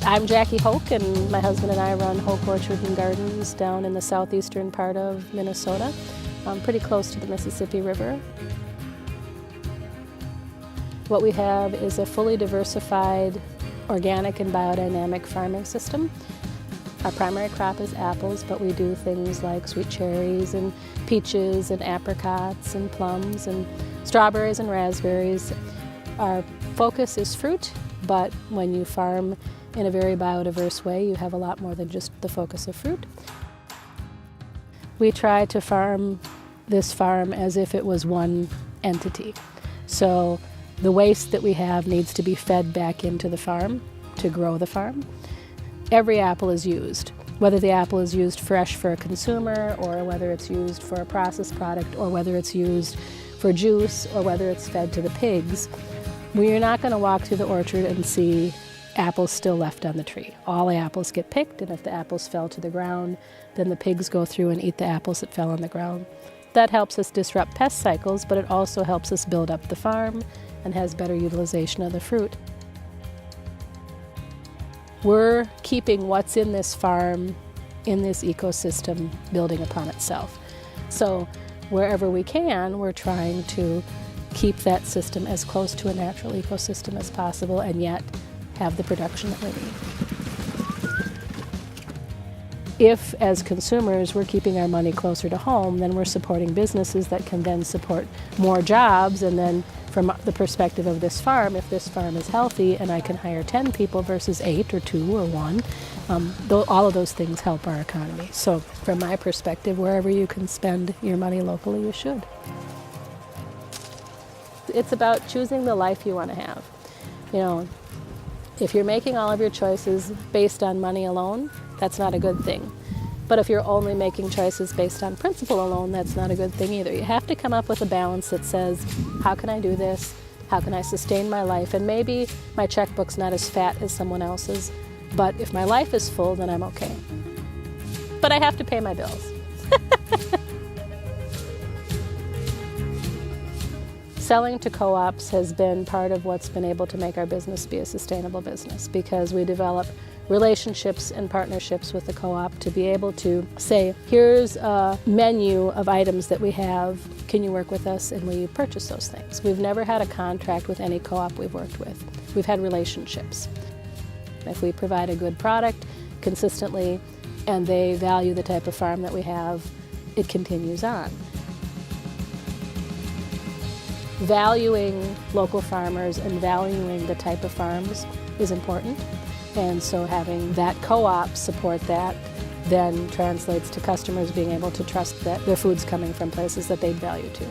I'm Jackie Hoch, and my husband and I run Hoch Orchard and Gardens down in the southeastern part of Minnesota, pretty close to the Mississippi River. What we have is a fully diversified organic and biodynamic farming system. Our primary crop is apples, but we do things like sweet cherries and peaches and apricots and plums and strawberries and raspberries. Our focus is fruit, but when you farm in a very biodiverse way, you have a lot more than just the focus of fruit. We try to farm this farm as if it was one entity. So the waste that we have needs to be fed back into the farm to grow the farm. Every apple is used, whether the apple is used fresh for a consumer or whether it's used for a processed product or whether it's used for juice or whether it's fed to the pigs. We're not going to walk through the orchard and see apples still left on the tree. All the apples get picked, and if the apples fell to the ground, then the pigs go through and eat the apples that fell on the ground. That helps us disrupt pest cycles, but it also helps us build up the farm and has better utilization of the fruit. We're keeping what's in this farm, in this ecosystem, building upon itself. So wherever we can, we're trying to keep that system as close to a natural ecosystem as possible and yet have the production that we need. If, as consumers, we're keeping our money closer to home, then we're supporting businesses that can then support more jobs, and then from the perspective of this farm, if this farm is healthy and I can hire 10 people versus 8 or 2 or 1, all of those things help our economy. So from my perspective, wherever you can spend your money locally, you should. It's about choosing the life you want to have. You know, if you're making all of your choices based on money alone, that's not a good thing. But if you're only making choices based on principle alone, that's not a good thing either. You have to come up with a balance that says, how can I do this? How can I sustain my life? And maybe my checkbook's not as fat as someone else's, but if my life is full, then I'm okay. But I have to pay my bills. Selling to co-ops has been part of what's been able to make our business be a sustainable business, because we develop relationships and partnerships with the co-op to be able to say, here's a menu of items that we have, can you work with us, and will you purchase those things? We've never had a contract with any co-op we've worked with. We've had relationships. If we provide a good product consistently and they value the type of farm that we have, it continues on. Valuing local farmers and valuing the type of farms is important. And so having that co-op support that then translates to customers being able to trust that their food's coming from places that they value too.